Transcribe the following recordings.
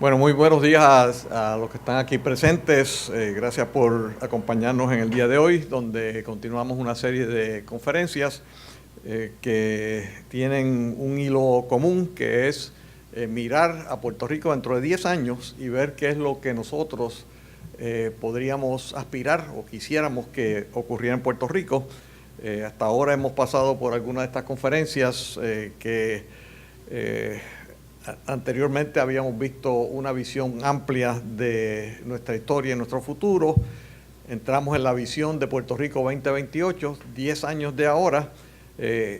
Bueno, muy buenos días a los que están aquí presentes. Gracias por acompañarnos en el día de hoy, donde continuamos una serie de conferencias que tienen un hilo común, que es mirar a Puerto Rico dentro de 10 años y ver qué es lo que nosotros podríamos aspirar o quisiéramos que ocurriera en Puerto Rico. Hasta ahora hemos pasado por algunas de estas conferencias que anteriormente habíamos visto una visión amplia de nuestra historia y nuestro futuro. Entramos en la visión de Puerto Rico 2028, 10 años de ahora.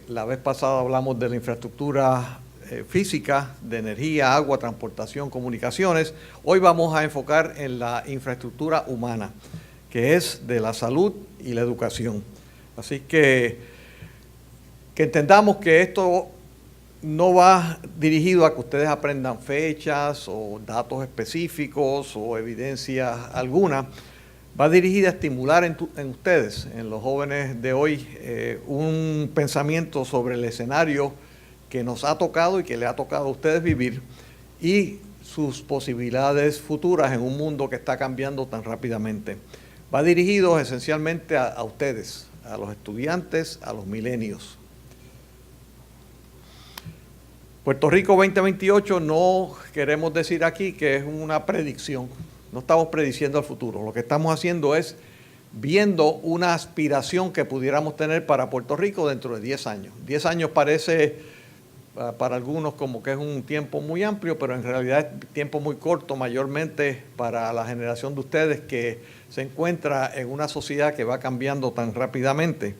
La vez pasada hablamos de la infraestructura física, de energía, agua, transportación, comunicaciones. Hoy vamos a enfocar en la infraestructura humana, que es de la salud y la educación. Así que entendamos que esto no va dirigido a que ustedes aprendan fechas o datos específicos o evidencia alguna. Va dirigida a estimular en ustedes, en los jóvenes de hoy, un pensamiento sobre el escenario que nos ha tocado y que le ha tocado a ustedes vivir y sus posibilidades futuras en un mundo que está cambiando tan rápidamente. Va dirigido esencialmente a ustedes, a los estudiantes, a los milenios. Puerto Rico 2028 no queremos decir aquí que es una predicción, no estamos prediciendo el futuro, lo que estamos haciendo es viendo una aspiración que pudiéramos tener para Puerto Rico dentro de 10 años. 10 años parece para algunos como que es un tiempo muy amplio, pero en realidad es tiempo muy corto, mayormente para la generación de ustedes que se encuentra en una sociedad que va cambiando tan rápidamente.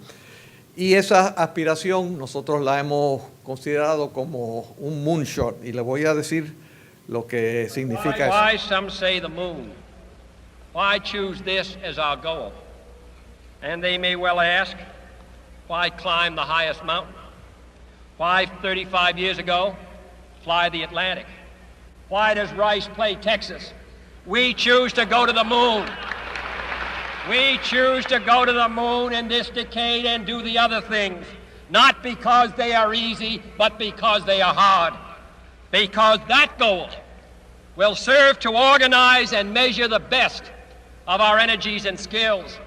Y esa aspiración nosotros la hemos considerado como un moonshot, y le voy a decir lo que significa eso. Why some say the moon? Why choose this as our goal? And they may well ask, why climb the highest mountain? Why 35 years ago fly the Atlantic? Why does Rice play Texas? We choose to go to the moon. We choose to go to the moon in this decade and do the other things, not because they are easy, but because they are hard. Because that goal will serve to organize and measure the best of our energies and skills.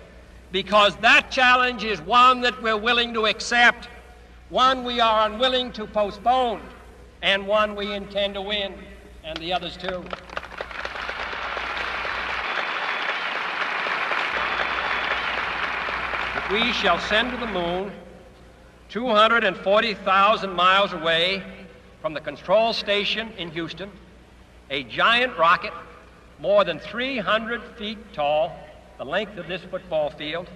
Because that challenge is one that we're willing to accept, one we are unwilling to postpone, and one we intend to win, and the others too. We shall send to the moon 240,000 miles away from the control station in Houston, a giant rocket more than 300 feet tall, the length of this football field,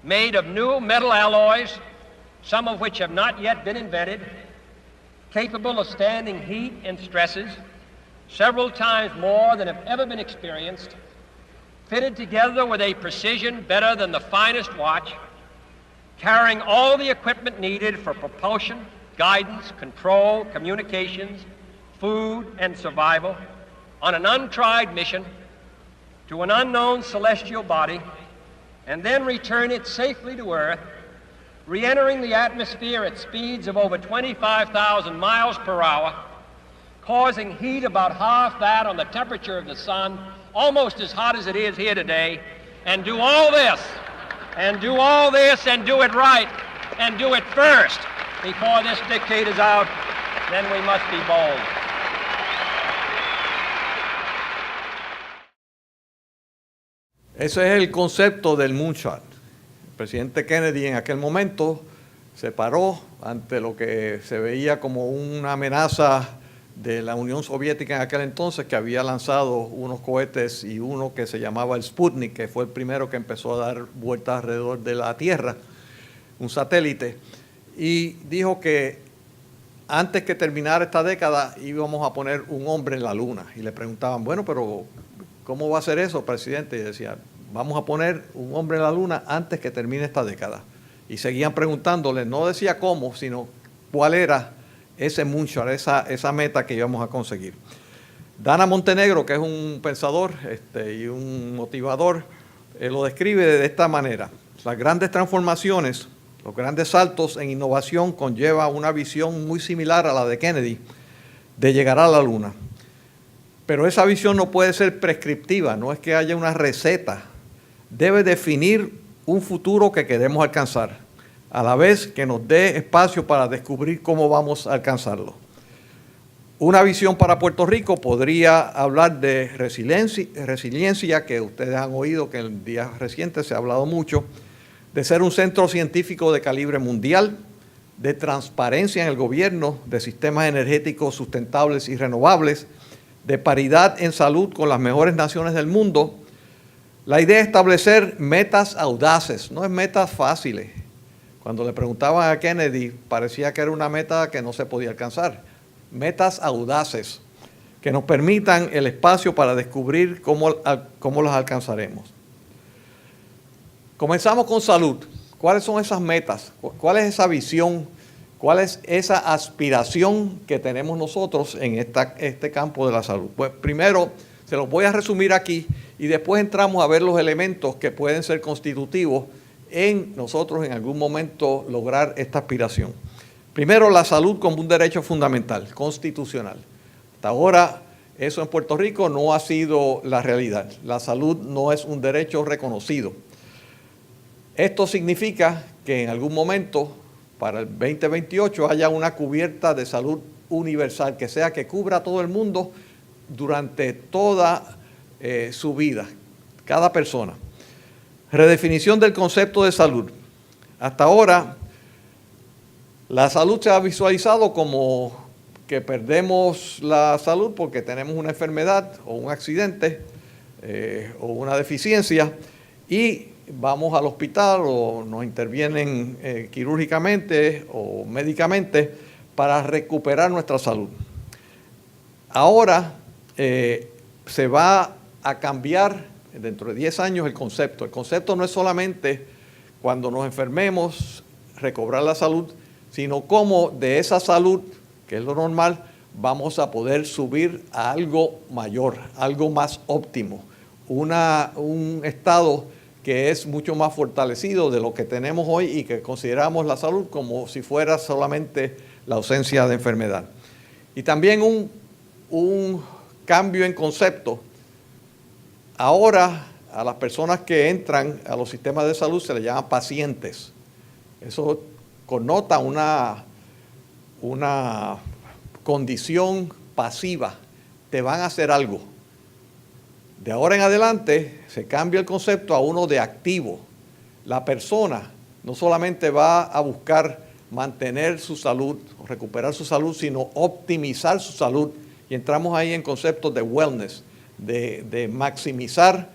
made of new metal alloys, some of which have not yet been invented, capable of standing heat and stresses several times more than have ever been experienced, fitted together with a precision better than the finest watch, carrying all the equipment needed for propulsion, guidance, control, communications, food, and survival on an untried mission to an unknown celestial body, and then return it safely to Earth, re-entering the atmosphere at speeds of over 25,000 miles per hour, causing heat about half that on the temperature of the sun, almost as hot as it is here today, and do all this, and do all this, and do it right, and do it first before this decade is out, then we must be bold. Ese es el concepto del moonshot. El presidente Kennedy en aquel momento se paró ante lo que se veía como una amenaza de la Unión Soviética en aquel entonces, que había lanzado unos cohetes y uno que se llamaba el Sputnik, que fue el primero que empezó a dar vueltas alrededor de la Tierra, un satélite, y dijo que antes que terminara esta década íbamos a poner un hombre en la Luna. Y le preguntaban, bueno, pero ¿cómo va a ser eso, presidente? Y decía, vamos a poner un hombre en la Luna antes que termine esta década. Y seguían preguntándole, no decía cómo, sino cuál era ese moonshot, esa meta que íbamos a conseguir. Dana Montenegro, que es un pensador y un motivador, lo describe de esta manera. Las grandes transformaciones, los grandes saltos en innovación conlleva una visión muy similar a la de Kennedy de llegar a la Luna. Pero esa visión no puede ser prescriptiva, no es que haya una receta. Debe definir un futuro que queremos alcanzar, a la vez que nos dé espacio para descubrir cómo vamos a alcanzarlo. Una visión para Puerto Rico podría hablar de resiliencia, que ustedes han oído que en días recientes se ha hablado mucho, de ser un centro científico de calibre mundial, de transparencia en el gobierno, de sistemas energéticos sustentables y renovables, de paridad en salud con las mejores naciones del mundo. La idea es establecer metas audaces, no es metas fáciles. Cuando le preguntaban a Kennedy, parecía que era una meta que no se podía alcanzar. Metas audaces que nos permitan el espacio para descubrir cómo las alcanzaremos. Comenzamos con salud. ¿Cuáles son esas metas? ¿Cuál es esa visión? ¿Cuál es esa aspiración que tenemos nosotros en este campo de la salud? Pues primero se los voy a resumir aquí y después entramos a ver los elementos que pueden ser constitutivos en nosotros en algún momento lograr esta aspiración. Primero, la salud como un derecho fundamental, constitucional. Hasta ahora, eso en Puerto Rico no ha sido la realidad. La salud no es un derecho reconocido. Esto significa que en algún momento, para el 2028, haya una cubierta de salud universal, que cubra a todo el mundo durante toda su vida, cada persona. Redefinición del concepto de salud. Hasta ahora, la salud se ha visualizado como que perdemos la salud porque tenemos una enfermedad o un accidente o una deficiencia y vamos al hospital o nos intervienen quirúrgicamente o médicamente para recuperar nuestra salud. Ahora se va a cambiar dentro de 10 años el concepto. El concepto no es solamente cuando nos enfermemos recobrar la salud, sino cómo de esa salud, que es lo normal, vamos a poder subir a algo mayor, algo más óptimo, un estado que es mucho más fortalecido de lo que tenemos hoy y que consideramos la salud como si fuera solamente la ausencia de enfermedad. Y también un cambio en concepto. Ahora a las personas que entran a los sistemas de salud se les llama pacientes. Eso connota una condición pasiva. Te van a hacer algo. De ahora en adelante se cambia el concepto a uno de activo. La persona no solamente va a buscar mantener su salud, recuperar su salud, sino optimizar su salud. Y entramos ahí en conceptos de wellness, de maximizar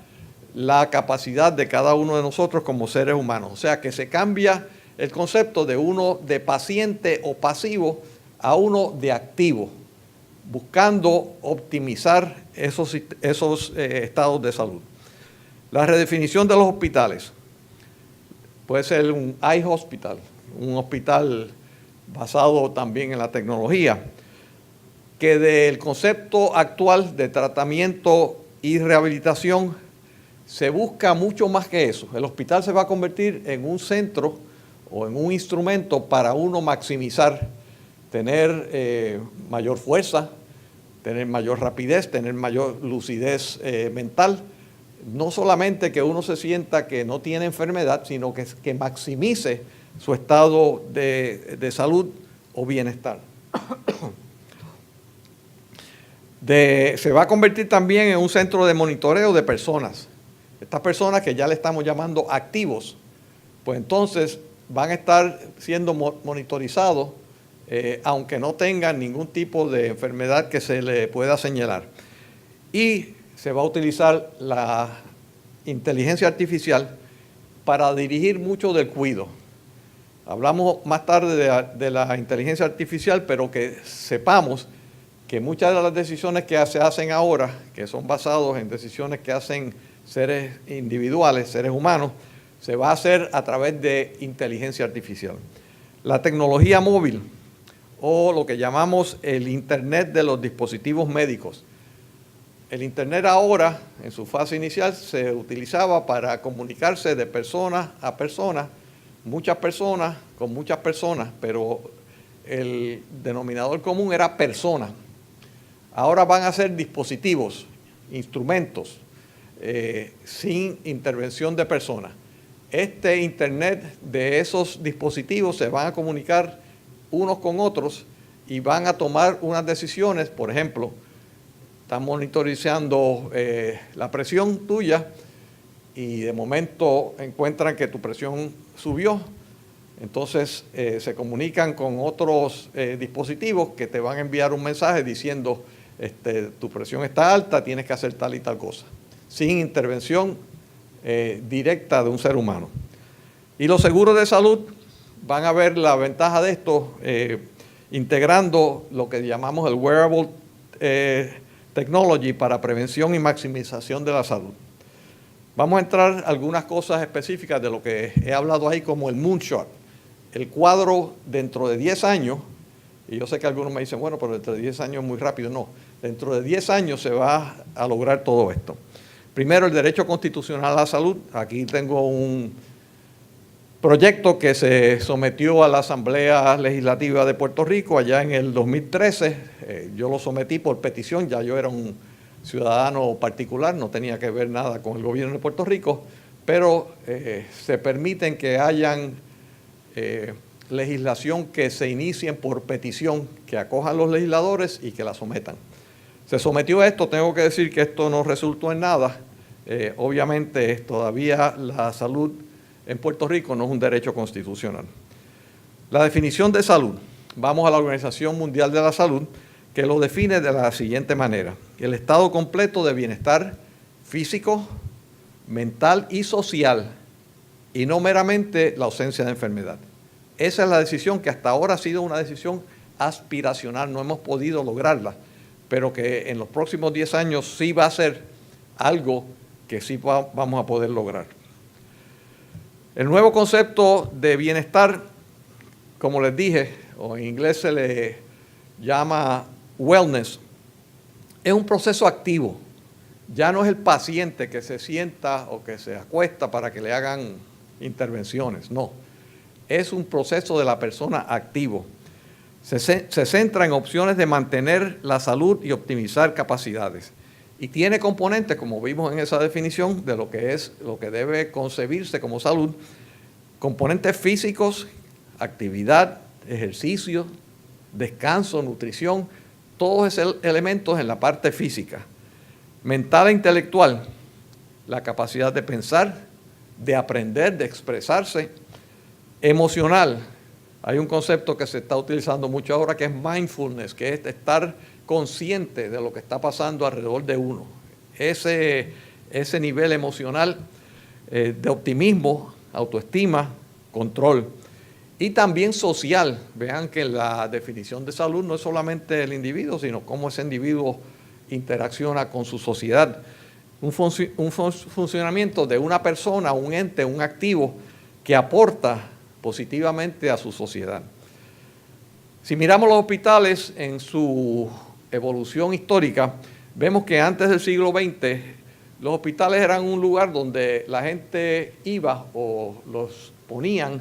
la capacidad de cada uno de nosotros como seres humanos. O sea que se cambia el concepto de uno de paciente o pasivo a uno de activo, buscando optimizar esos estados de salud. La redefinición de los hospitales. Puede ser un iHospital, un hospital basado también en la tecnología, que del concepto actual de tratamiento y rehabilitación se busca mucho más que eso. El hospital se va a convertir en un centro o en un instrumento para uno maximizar, tener mayor fuerza, tener mayor rapidez, tener mayor lucidez mental. No solamente que uno se sienta que no tiene enfermedad, sino que maximice su estado de salud o bienestar. Se va a convertir también en un centro de monitoreo de personas. Estas personas que ya le estamos llamando activos, pues entonces van a estar siendo monitorizados aunque no tengan ningún tipo de enfermedad que se le pueda señalar. Y se va a utilizar la inteligencia artificial para dirigir mucho del cuidado. Hablamos más tarde de la inteligencia artificial, pero que sepamos que muchas de las decisiones que se hacen ahora, que son basadas en decisiones que hacen seres individuales, seres humanos, se va a hacer a través de inteligencia artificial. La tecnología móvil, o lo que llamamos el Internet de los dispositivos médicos. El Internet ahora, en su fase inicial, se utilizaba para comunicarse de persona a persona, muchas personas con muchas personas, pero el denominador común era persona. Ahora van a ser dispositivos, instrumentos, sin intervención de personas. Este Internet de esos dispositivos se van a comunicar unos con otros y van a tomar unas decisiones. Por ejemplo, están monitorizando la presión tuya y de momento encuentran que tu presión subió. Entonces se comunican con otros dispositivos que te van a enviar un mensaje diciendo tu presión está alta, tienes que hacer tal y tal cosa, sin intervención directa de un ser humano. Y los seguros de salud van a ver la ventaja de esto integrando lo que llamamos el wearable technology para prevención y maximización de la salud. Vamos a entrar a algunas cosas específicas de lo que he hablado ahí como el moonshot, el cuadro dentro de 10 años, y yo sé que algunos me dicen, bueno, pero dentro de 10 años es muy rápido. No, dentro de 10 años se va a lograr todo esto. Primero, el derecho constitucional a la salud. Aquí tengo un proyecto que se sometió a la Asamblea Legislativa de Puerto Rico allá en el 2013. Yo lo sometí por petición, ya yo era un ciudadano particular, no tenía que ver nada con el gobierno de Puerto Rico, pero se permiten que hayan legislación que se inicien por petición, que acojan los legisladores y que la sometan. Se sometió a esto, tengo que decir que esto no resultó en nada. Obviamente todavía la salud en Puerto Rico no es un derecho constitucional. La definición de salud, vamos a la Organización Mundial de la Salud, que lo define de la siguiente manera: el estado completo de bienestar físico, mental y social, y no meramente la ausencia de enfermedad. Esa es la decisión que hasta ahora ha sido una decisión aspiracional, no hemos podido lograrla, pero que en los próximos 10 años sí va a ser algo que sí vamos a poder lograr. El nuevo concepto de bienestar, como les dije, o en inglés se le llama wellness, es un proceso activo. Ya no es el paciente que se sienta o que se acuesta para que le hagan intervenciones, no. Es un proceso de la persona activo. Se centra en opciones de mantener la salud y optimizar capacidades. Y tiene componentes, como vimos en esa definición, de lo que debe concebirse como salud, componentes físicos, actividad, ejercicio, descanso, nutrición, todos esos elementos en la parte física. Mental e intelectual, la capacidad de pensar, de aprender, de expresarse. Emocional, hay un concepto que se está utilizando mucho ahora que es mindfulness, que es estar consciente de lo que está pasando alrededor de uno. Ese nivel emocional de optimismo, autoestima, control. Y también social. Vean que la definición de salud no es solamente el individuo, sino cómo ese individuo interacciona con su sociedad. Un funcionamiento de una persona, un ente, un activo que aporta positivamente a su sociedad. Si miramos los hospitales en su evolución histórica, vemos que antes del siglo XX los hospitales eran un lugar donde la gente iba o los ponían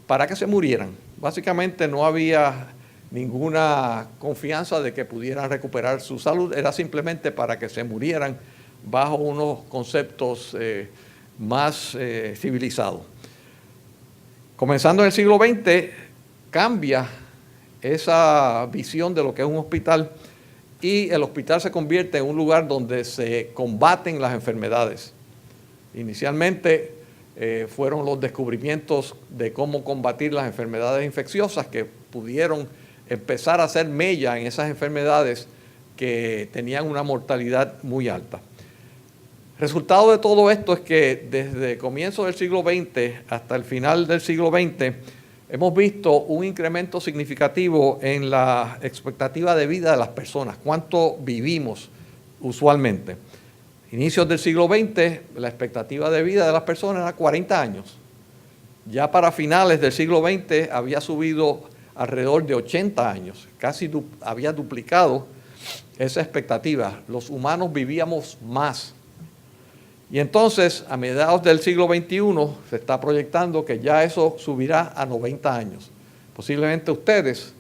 para que se murieran. Básicamente no había ninguna confianza de que pudieran recuperar su salud, era simplemente para que se murieran bajo unos conceptos más civilizados. Comenzando en el siglo XX, cambia esa visión de lo que es un hospital y el hospital se convierte en un lugar donde se combaten las enfermedades. Inicialmente fueron los descubrimientos de cómo combatir las enfermedades infecciosas que pudieron empezar a hacer mella en esas enfermedades que tenían una mortalidad muy alta. Resultado de todo esto es que desde comienzos del siglo XX hasta el final del siglo XX hemos visto un incremento significativo en la expectativa de vida de las personas, cuánto vivimos usualmente. Inicios del siglo XX, la expectativa de vida de las personas era 40 años. Ya para finales del siglo XX había subido alrededor de 80 años, casi había duplicado esa expectativa. Los humanos vivíamos más. Y entonces, a mediados del siglo XXI, se está proyectando que ya eso subirá a 90 años. Posiblemente ustedes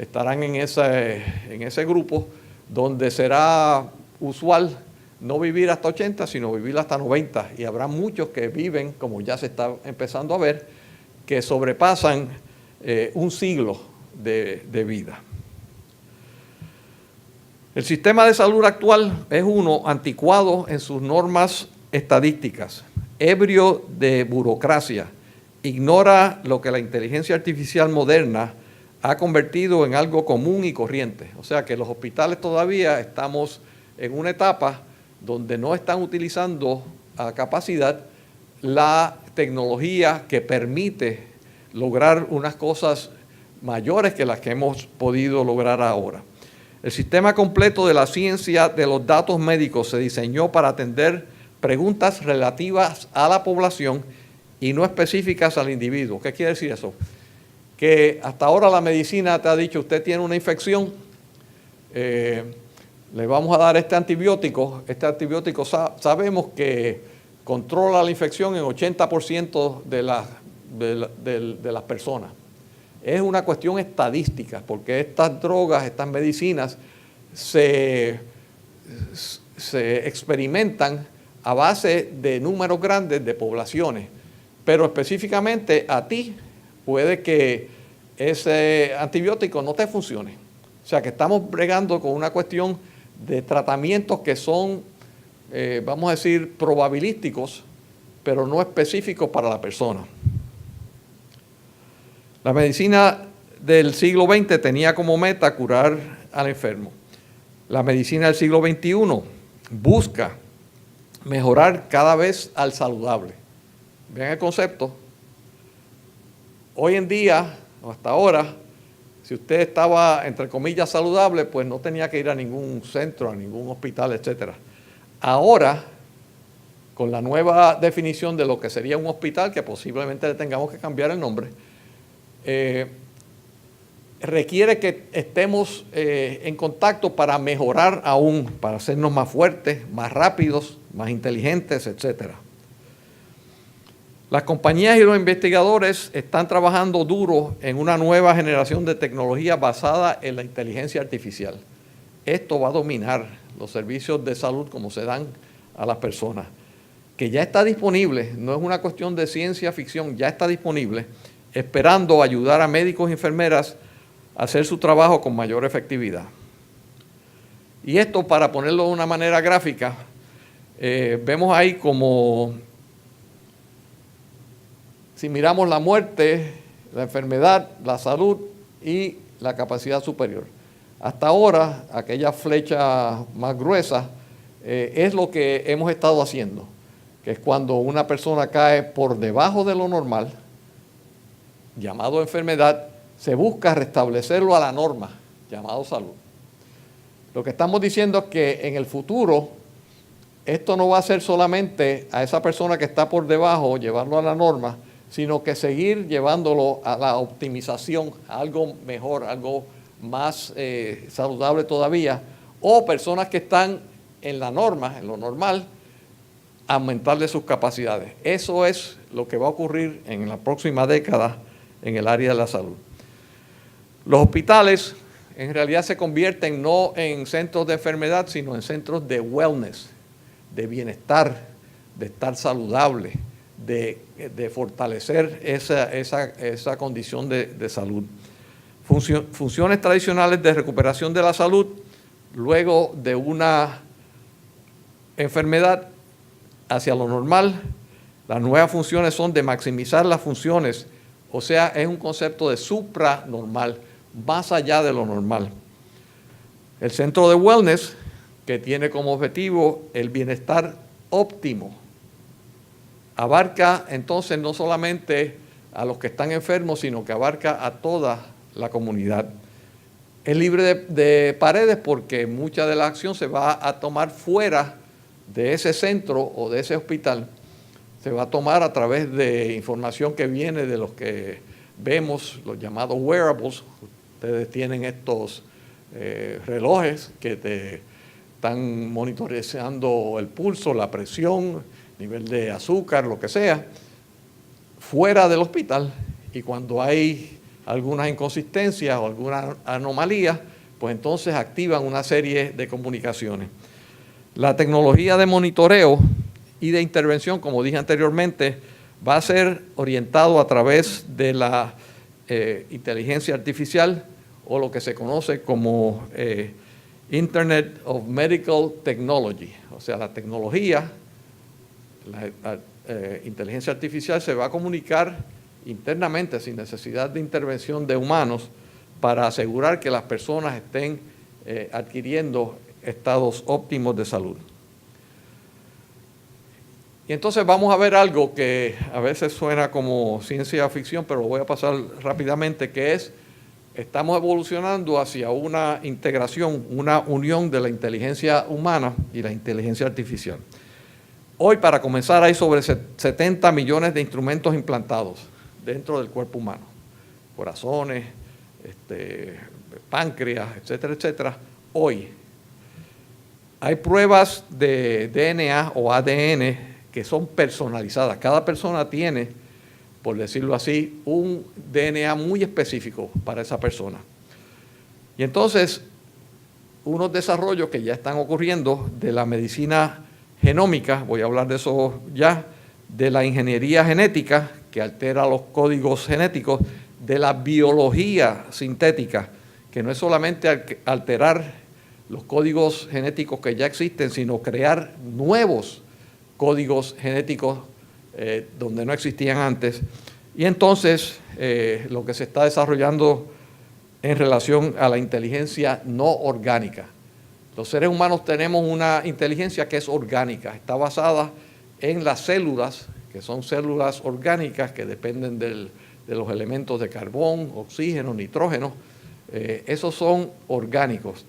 estarán en ese grupo donde será usual no vivir hasta 80, sino vivir hasta 90. Y habrá muchos que viven, como ya se está empezando a ver, que sobrepasan un siglo de vida. El sistema de salud actual es uno anticuado en sus normas estadísticas, ebrio de burocracia, ignora lo que la inteligencia artificial moderna ha convertido en algo común y corriente. O sea que los hospitales todavía estamos en una etapa donde no están utilizando a capacidad la tecnología que permite lograr unas cosas mayores que las que hemos podido lograr ahora. El sistema completo de la ciencia de los datos médicos se diseñó para atender preguntas relativas a la población y no específicas al individuo. ¿Qué quiere decir eso? Que hasta ahora la medicina te ha dicho, usted tiene una infección, le vamos a dar este antibiótico sabemos que controla la infección en 80% de las personas. Es una cuestión estadística, porque estas drogas, estas medicinas se experimentan a base de números grandes de poblaciones, pero específicamente a ti puede que ese antibiótico no te funcione. O sea que estamos bregando con una cuestión de tratamientos que son, vamos a decir, probabilísticos, pero no específicos para la persona. La medicina del siglo XX tenía como meta curar al enfermo. La medicina del siglo XXI busca mejorar cada vez al saludable. Vean el concepto. Hoy en día, o hasta ahora, si usted estaba, entre comillas, saludable, pues no tenía que ir a ningún centro, a ningún hospital, etc. Ahora, con la nueva definición de lo que sería un hospital, que posiblemente le tengamos que cambiar el nombre, requiere que estemos en contacto para mejorar aún, para hacernos más fuertes, más rápidos, más inteligentes, etc. Las compañías y los investigadores están trabajando duro en una nueva generación de tecnología basada en la inteligencia artificial. Esto va a dominar los servicios de salud como se dan a las personas, que ya está disponible, no es una cuestión de ciencia ficción, ya está disponible, esperando ayudar a médicos y enfermeras a hacer su trabajo con mayor efectividad. Y esto, para ponerlo de una manera gráfica, vemos ahí como, si miramos la muerte, la enfermedad, la salud y la capacidad superior. Hasta ahora, aquella flecha más gruesa es lo que hemos estado haciendo, que es cuando una persona cae por debajo de lo normal, llamado enfermedad, se busca restablecerlo a la norma, llamado salud. Lo que estamos diciendo es que en el futuro, esto no va a ser solamente a esa persona que está por debajo, llevarlo a la norma, sino que seguir llevándolo a la optimización, a algo mejor, algo más saludable todavía, o personas que están en la norma, en lo normal, aumentarle sus capacidades. Eso es lo que va a ocurrir en la próxima década en el área de la salud. Los hospitales en realidad se convierten no en centros de enfermedad, sino en centros de wellness, de bienestar, de estar saludable, de fortalecer esa condición de salud. Funciones tradicionales de recuperación de la salud luego de una enfermedad hacia lo normal. Las nuevas funciones son de maximizar las funciones, o sea, es un concepto de supranormal, más allá de lo normal. El centro de wellness, que tiene como objetivo el bienestar óptimo, abarca entonces no solamente a los que están enfermos, sino que abarca a toda la comunidad. Es libre de paredes porque mucha de la acción se va a tomar fuera de ese centro o de ese hospital. Se va a tomar a través de información que viene de los que vemos, los llamados wearables. Ustedes tienen estos relojes que te están monitoreando el pulso, la presión, nivel de azúcar, lo que sea, fuera del hospital. Y cuando hay algunas inconsistencias o alguna anomalía, pues entonces activan una serie de comunicaciones. La tecnología de monitoreo y de intervención, como dije anteriormente, va a ser orientado a través de la inteligencia artificial o lo que se conoce como Internet of Medical Technology. O sea, la tecnología, la inteligencia artificial se va a comunicar internamente sin necesidad de intervención de humanos para asegurar que las personas estén adquiriendo estados óptimos de salud. Y entonces vamos a ver algo que a veces suena como ciencia ficción, pero lo voy a pasar rápidamente, que es, estamos evolucionando hacia una integración, una unión de la inteligencia humana y la inteligencia artificial. Hoy, para comenzar, hay sobre 70 millones de instrumentos implantados dentro del cuerpo humano. Corazones, páncreas, etcétera, etcétera. Hoy hay pruebas de DNA o ADN que son personalizadas. Cada persona tiene, por decirlo así, un DNA muy específico para esa persona. Y entonces, unos desarrollos que ya están ocurriendo de la medicina genómica, voy a hablar de eso ya, de la ingeniería genética, que altera los códigos genéticos, de la biología sintética, que no es solamente alterar los códigos genéticos que ya existen, sino crear nuevos códigos genéticos donde no existían antes. Y entonces lo que se está desarrollando en relación a la inteligencia no orgánica. Los seres humanos tenemos una inteligencia que es orgánica, está basada en las células, que son células orgánicas que dependen de los elementos de carbón, oxígeno, nitrógeno. Esos son orgánicos.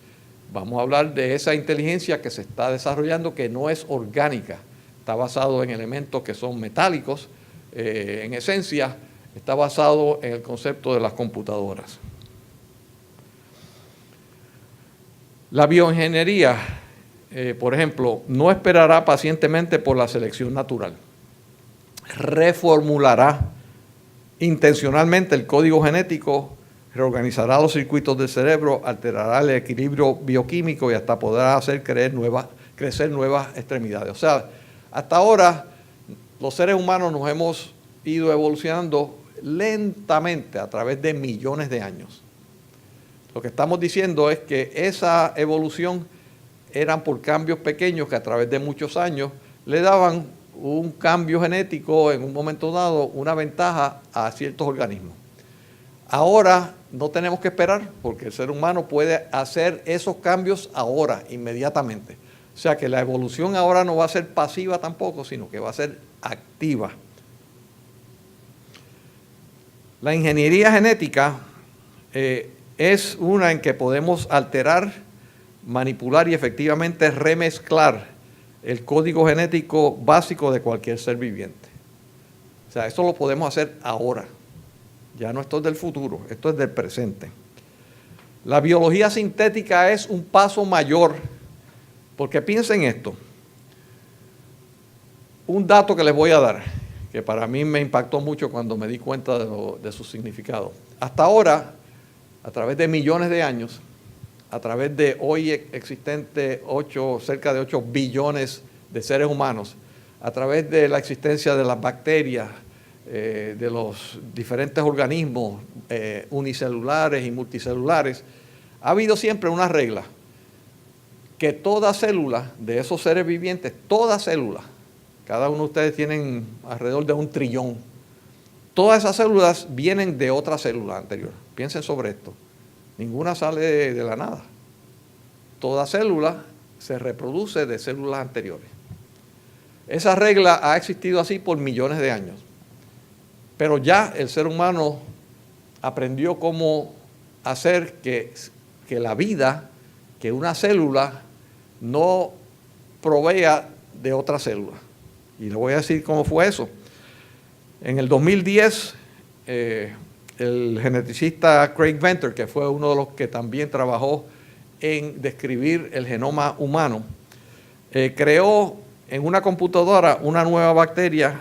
Vamos a hablar de esa inteligencia que se está desarrollando que no es orgánica. Está basado en elementos que son metálicos, en esencia está basado en el concepto de las computadoras. La bioingeniería, por ejemplo, no esperará pacientemente por la selección natural. Reformulará intencionalmente el código genético, reorganizará los circuitos del cerebro, alterará el equilibrio bioquímico y hasta podrá hacer crecer nuevas extremidades. O sea, hasta ahora, los seres humanos nos hemos ido evolucionando lentamente a través de millones de años. Lo que estamos diciendo es que esa evolución eran por cambios pequeños que a través de muchos años le daban un cambio genético en un momento dado, una ventaja a ciertos organismos. Ahora no tenemos que esperar porque el ser humano puede hacer esos cambios ahora, inmediatamente. O sea que la evolución ahora no va a ser pasiva tampoco, sino que va a ser activa. La ingeniería genética es una en que podemos alterar, manipular y efectivamente remezclar el código genético básico de cualquier ser viviente. O sea, eso lo podemos hacer ahora. Ya no esto es del futuro, esto es del presente. La biología sintética es un paso mayor. Porque piensen esto, un dato que les voy a dar, que para mí me impactó mucho cuando me di cuenta de su significado. Hasta ahora, a través de millones de años, a través de hoy existente cerca de 8 billones de seres humanos, a través de la existencia de las bacterias, de los diferentes organismos unicelulares y multicelulares, ha habido siempre una regla, que toda célula de esos seres vivientes, toda célula, cada uno de ustedes tienen alrededor de 1 trillón, todas esas células vienen de otra célula anterior. Piensen sobre esto. Ninguna sale de la nada. Toda célula se reproduce de células anteriores. Esa regla ha existido así por millones de años. Pero ya el ser humano aprendió cómo hacer que la vida, que una célula no provea de otra célula. Y le voy a decir cómo fue eso. En el 2010, el geneticista Craig Venter, que fue uno de los que también trabajó en describir el genoma humano, creó en una computadora una nueva bacteria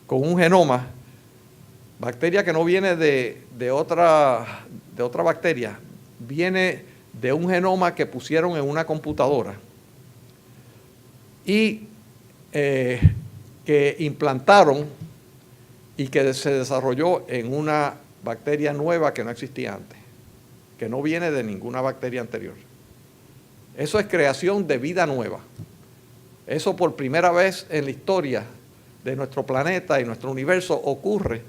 con un genoma, bacteria que no viene de otra bacteria, viene de un genoma que pusieron en una computadora y que implantaron y que se desarrolló en una bacteria nueva que no existía antes, que no viene de ninguna bacteria anterior. Eso es creación de vida nueva. Eso por primera vez en la historia de nuestro planeta y nuestro universo ocurre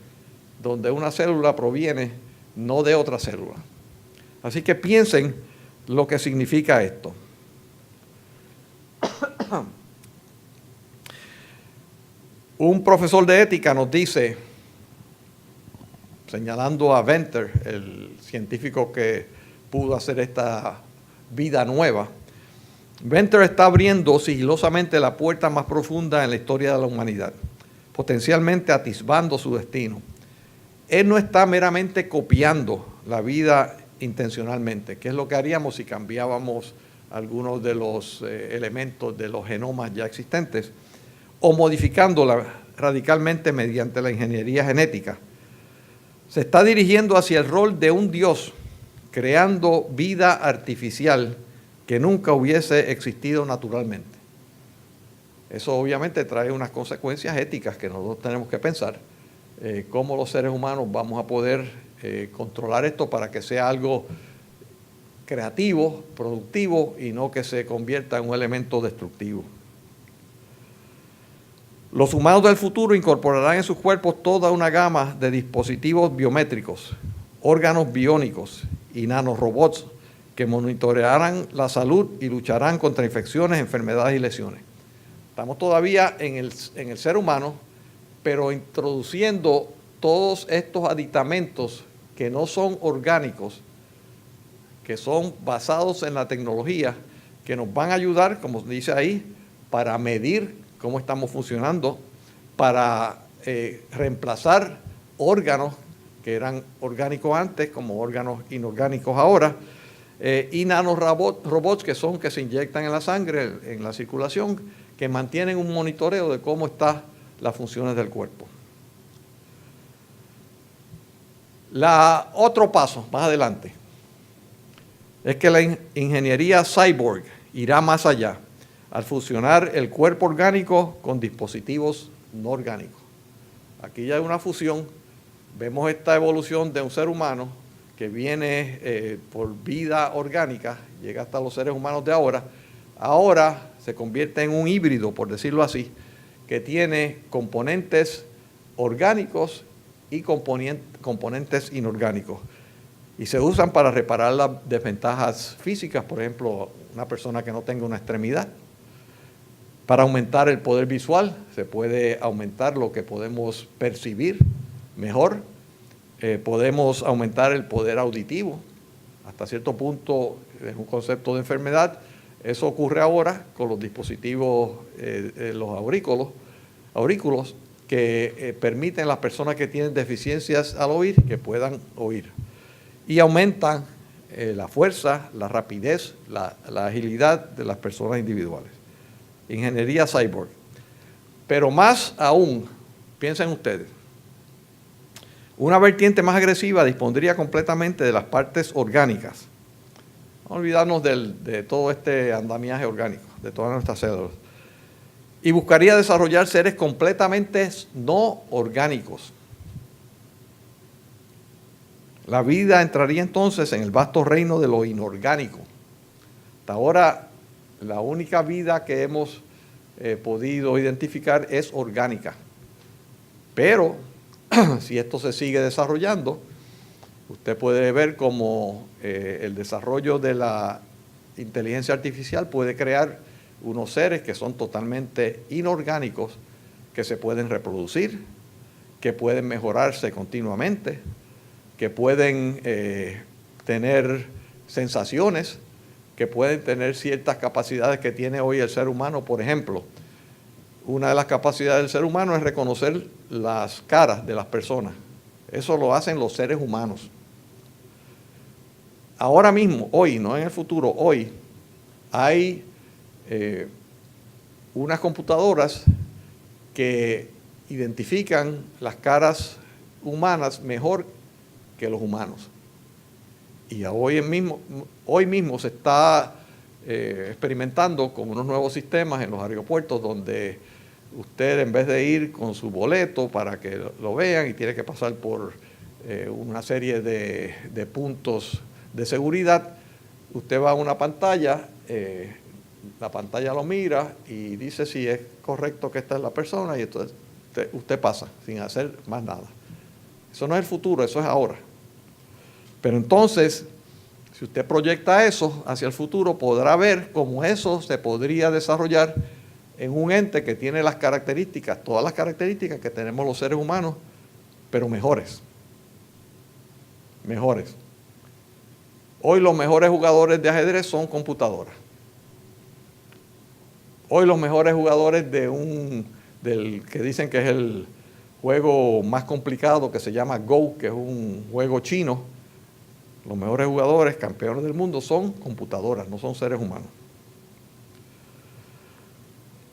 donde una célula proviene no de otra célula. Así que piensen lo que significa esto. Un profesor de ética nos dice, señalando a Venter, el científico que pudo hacer esta vida nueva, Venter está abriendo sigilosamente la puerta más profunda en la historia de la humanidad, potencialmente atisbando su destino. Él no está meramente copiando la vida intencionalmente, que es lo que haríamos si cambiábamos algunos de los elementos de los genomas ya existentes, o modificándola radicalmente mediante la ingeniería genética. Se está dirigiendo hacia el rol de un Dios, creando vida artificial que nunca hubiese existido naturalmente. Eso obviamente trae unas consecuencias éticas que nosotros tenemos que pensar. Cómo los seres humanos vamos a poder controlar esto para que sea algo creativo, productivo y no que se convierta en un elemento destructivo. Los humanos del futuro incorporarán en sus cuerpos toda una gama de dispositivos biométricos, órganos biónicos y nanorobots que monitorearán la salud y lucharán contra infecciones, enfermedades y lesiones. Estamos todavía en el ser humano, pero introduciendo todos estos aditamentos que no son orgánicos, que son basados en la tecnología, que nos van a ayudar, como dice ahí, para medir cómo estamos funcionando, para reemplazar órganos que eran orgánicos antes como órganos inorgánicos ahora, y nanorobots que se inyectan en la sangre, en la circulación, que mantienen un monitoreo de cómo están las funciones del cuerpo. Otro paso más adelante es que la ingeniería cyborg irá más allá al fusionar el cuerpo orgánico con dispositivos no orgánicos. Aquí ya hay una fusión. Vemos esta evolución de un ser humano que viene por vida orgánica, llega hasta los seres humanos de ahora. Ahora se convierte en un híbrido, por decirlo así, que tiene componentes orgánicos y componentes inorgánicos. Y se usan para reparar las desventajas físicas, por ejemplo, una persona que no tenga una extremidad. Para aumentar el poder visual, se puede aumentar lo que podemos percibir mejor. Podemos aumentar el poder auditivo. Hasta cierto punto es un concepto de enfermedad. Eso ocurre ahora con los dispositivos, los aurículos, que permiten a las personas que tienen deficiencias al oír que puedan oír. Y aumentan la fuerza, la rapidez, la agilidad de las personas individuales. Ingeniería cyborg. Pero más aún, piensen ustedes, una vertiente más agresiva dispondría completamente de las partes orgánicas. No olvidarnos de todo este andamiaje orgánico, de todas nuestras células. Y buscaría desarrollar seres completamente no orgánicos. La vida entraría entonces en el vasto reino de lo inorgánico. Hasta ahora, la única vida que hemos podido identificar es orgánica. Pero, si esto se sigue desarrollando, usted puede ver cómo el desarrollo de la inteligencia artificial puede crear unos seres que son totalmente inorgánicos, que se pueden reproducir, que pueden mejorarse continuamente, que pueden tener sensaciones, que pueden tener ciertas capacidades que tiene hoy el ser humano. Por ejemplo, una de las capacidades del ser humano es reconocer las caras de las personas. Eso lo hacen los seres humanos. Ahora mismo, hoy, no en el futuro, hoy, hay unas computadoras que identifican las caras humanas mejor que los humanos. Y hoy mismo se está experimentando con unos nuevos sistemas en los aeropuertos donde usted, en vez de ir con su boleto para que lo vean y tiene que pasar por una serie de puntos de seguridad, usted va a una pantalla, la pantalla lo mira y dice si es correcto que esta es la persona y entonces usted pasa sin hacer más nada. Eso no es el futuro, eso es ahora. Pero entonces, si usted proyecta eso hacia el futuro, podrá ver cómo eso se podría desarrollar en un ente que tiene las características, todas las características que tenemos los seres humanos, pero mejores. Mejores. Hoy los mejores jugadores de ajedrez son computadoras. Hoy los mejores jugadores del que dicen que es el juego más complicado, que se llama Go, que es un juego chino, los mejores jugadores, campeones del mundo, son computadoras, no son seres humanos.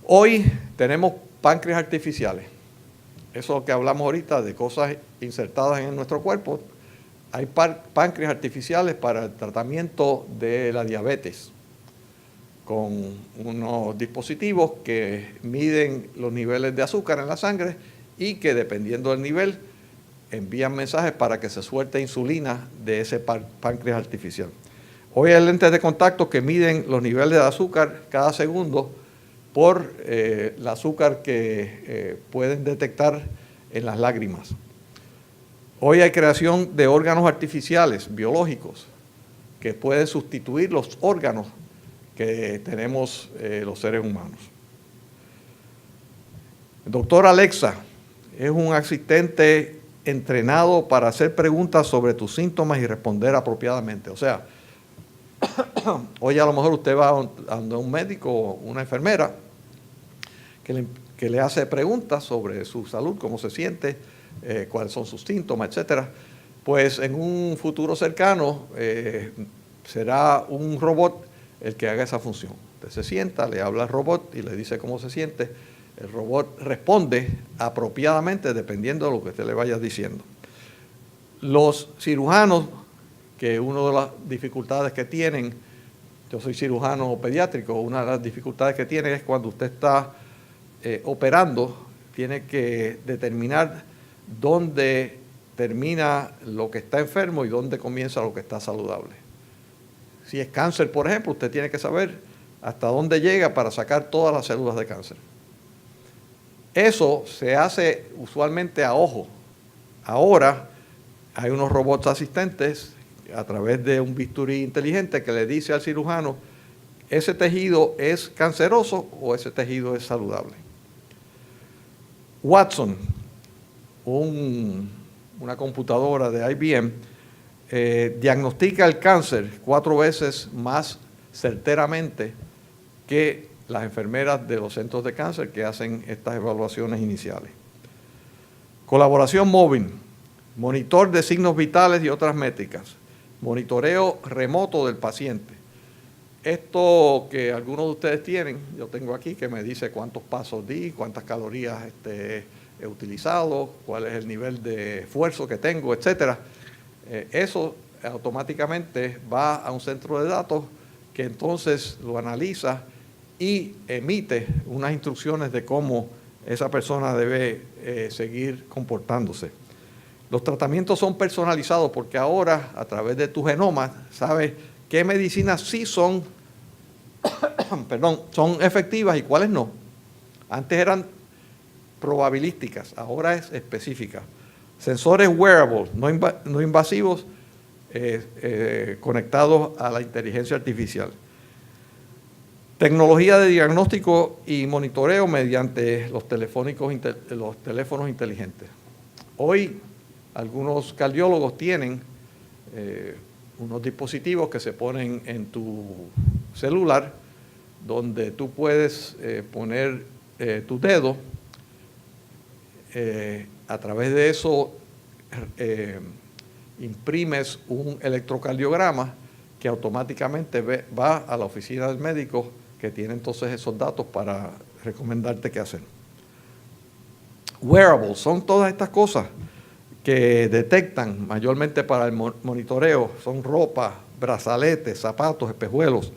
Hoy tenemos páncreas artificiales. Eso que hablamos ahorita de cosas insertadas en nuestro cuerpo. Hay páncreas artificiales para el tratamiento de la diabetes, con unos dispositivos que miden los niveles de azúcar en la sangre y que, dependiendo del nivel, envían mensajes para que se suelte insulina de ese páncreas artificial. Hoy hay lentes de contacto que miden los niveles de azúcar cada segundo por el azúcar que pueden detectar en las lágrimas. Hoy hay creación de órganos artificiales, biológicos, que pueden sustituir los órganos que tenemos los seres humanos. El doctor Alexa es un asistente entrenado para hacer preguntas sobre tus síntomas y responder apropiadamente. O sea, hoy a lo mejor usted va a un médico o una enfermera que le hace preguntas sobre su salud, cómo se siente, cuáles son sus síntomas, etcétera. Pues en un futuro cercano será un robot el que haga esa función. Usted se sienta, le habla al robot y le dice cómo se siente. El robot responde apropiadamente dependiendo de lo que usted le vaya diciendo. Los cirujanos, que una de las dificultades que tienen, yo soy cirujano pediátrico, una de las dificultades que tienen es cuando usted está operando, tiene que determinar dónde termina lo que está enfermo y dónde comienza lo que está saludable. Si es cáncer, por ejemplo, usted tiene que saber hasta dónde llega para sacar todas las células de cáncer. Eso se hace usualmente a ojo. Ahora hay unos robots asistentes a través de un bisturí inteligente que le dice al cirujano, ¿ese tejido es canceroso o ese tejido es saludable? Watson, una computadora de IBM, diagnostica el cáncer 4 veces más certeramente que las enfermeras de los centros de cáncer que hacen estas evaluaciones iniciales. Colaboración móvil, monitor de signos vitales y otras métricas, monitoreo remoto del paciente. Esto que algunos de ustedes tienen, yo tengo aquí que me dice cuántos pasos di, cuántas calorías he utilizado, cuál es el nivel de esfuerzo que tengo, etcétera. Eso automáticamente va a un centro de datos que entonces lo analiza y emite unas instrucciones de cómo esa persona debe seguir comportándose. Los tratamientos son personalizados porque ahora, a través de tu genoma, sabes qué medicinas sí son, son efectivas y cuáles no. Antes eran probabilísticas, ahora es específica. Sensores wearables, no invasivos, conectados a la inteligencia artificial. Tecnología de diagnóstico y monitoreo mediante los teléfonos inteligentes. Hoy algunos cardiólogos tienen unos dispositivos que se ponen en tu celular donde tú puedes poner tu dedo. A través de eso imprimes un electrocardiograma que automáticamente va a la oficina del médico que tiene entonces esos datos para recomendarte qué hacer. Wearables son todas estas cosas que detectan mayormente para el monitoreo son ropa, brazaletes, zapatos, espejuelos,